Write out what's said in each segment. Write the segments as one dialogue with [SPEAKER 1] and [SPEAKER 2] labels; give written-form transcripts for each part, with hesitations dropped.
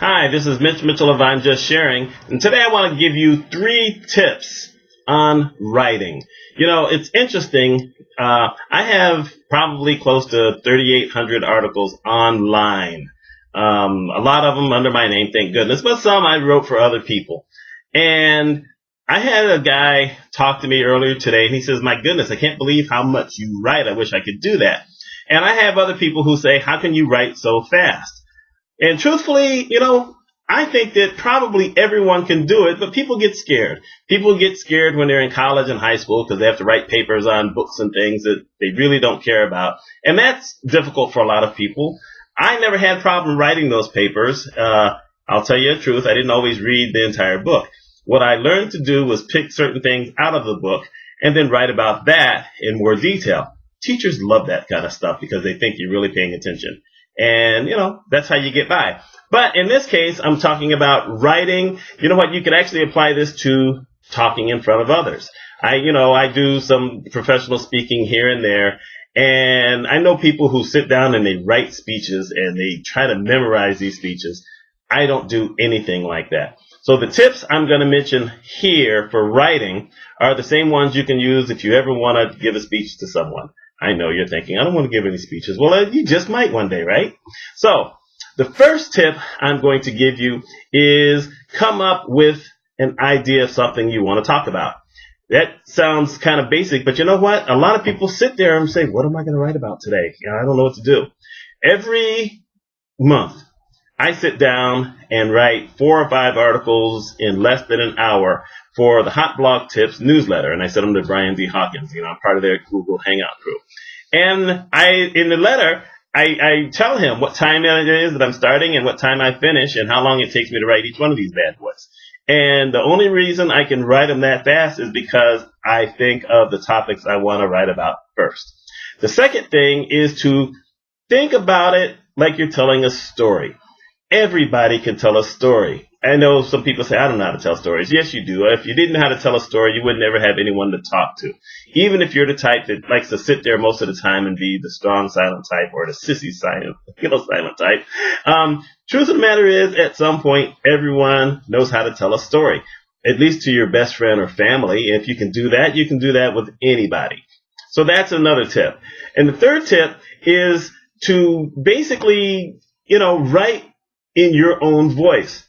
[SPEAKER 1] Hi, this is Mitch Mitchell of I'm Just Sharing, and today I want to give you 3 tips on writing. You know, it's interesting. I have probably close to 3,800 articles online. A lot of them under my name, thank goodness, but some I wrote for other people. And I had a guy talk to me earlier today, and he says, my goodness, I can't believe how much you write. I wish I could do that. And I have other people who say, how can you write so fast? And truthfully, you know, I think that probably everyone can do it, but people get scared. People get scared when they're in college and high school because they have to write papers on books and things that they really don't care about. And that's difficult for a lot of people. I never had problem writing those papers. I'll tell you the truth. I didn't always read the entire book. What I learned to do was pick certain things out of the book and then write about that in more detail. Teachers love that kind of stuff because they think you're really paying attention. And, you know, that's how you get by. But in this case, I'm talking about writing. You know what? You could actually apply this to talking in front of others. I do some professional speaking here and there. And I know people who sit down and they write speeches and they try to memorize these speeches. I don't do anything like that. So the tips I'm going to mention here for writing are the same ones you can use if you ever want to give a speech to someone. I know you're thinking, I don't want to give any speeches. Well, you just might one day, right? So the first tip I'm going to give you is come up with an idea of something you want to talk about. That sounds kind of basic, but you know what? A lot of people sit there and say, what am I going to write about today? I don't know what to do. Every month, I sit down and write 4 or 5 articles in less than an hour for the Hot Blog Tips newsletter. And I send them to Brian D. Hawkins. I'm part of their Google Hangout crew. And in the letter, I tell him what time it is that I'm starting and what time I finish and how long it takes me to write each one of these bad boys. And the only reason I can write them that fast is because I think of the topics I want to write about first. The second thing is to think about it like you're telling a story. Everybody can tell a story. I know some people say, I don't know how to tell stories. Yes, you do. If you didn't know how to tell a story, you would never have anyone to talk to. Even if you're the type that likes to sit there most of the time and be the strong silent type or the sissy silent type. Truth of the matter is, at some point, everyone knows how to tell a story, at least to your best friend or family. If you can do that, you can do that with anybody. So that's another tip. And the third tip is to basically, write in your own voice.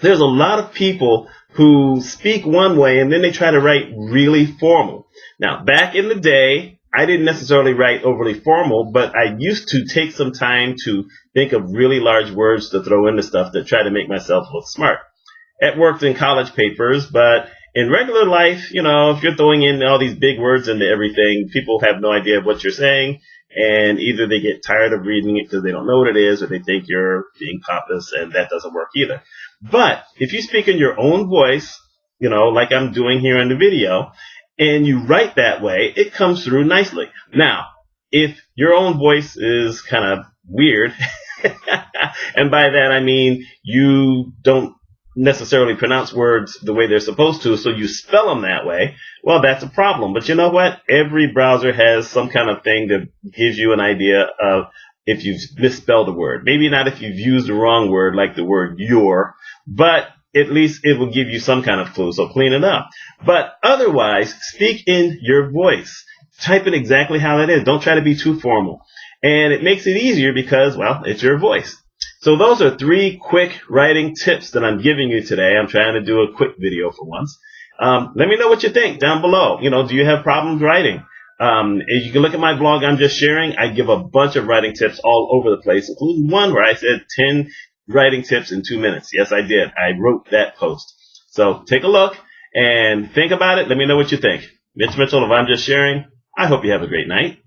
[SPEAKER 1] There's a lot of people who speak one way and then they try to write really formal. Now, back in the day, I didn't necessarily write overly formal, but I used to take some time to think of really large words to throw into stuff to try to make myself look smart. It worked in college papers, but in regular life, if you're throwing in all these big words into everything, people have no idea what you're saying. And either they get tired of reading it because they don't know what it is, or they think you're being pompous, and that doesn't work either. But if you speak in your own voice, like I'm doing here in the video, and you write that way, it comes through nicely. Now, if your own voice is kind of weird, and by that I mean you don't necessarily pronounce words the way they're supposed to, so you spell them that way, well, that's a problem. But you know what? Every browser has some kind of thing that gives you an idea of if you've misspelled a word. Maybe not if you've used the wrong word, like the word your, but at least it will give you some kind of clue, so clean it up. But otherwise, speak in your voice. Type it exactly how it is. Don't try to be too formal. And it makes it easier because, well, it's your voice. So those are 3 quick writing tips that I'm giving you today. I'm trying to do a quick video for once. Let me know what you think down below. Do you have problems writing? As you can look at my blog, I'm Just Sharing. I give a bunch of writing tips all over the place, including one where I said 10 writing tips in 2 minutes. Yes, I did. I wrote that post. So take a look and think about it. Let me know what you think. Mitch Mitchell of I'm Just Sharing. I hope you have a great night.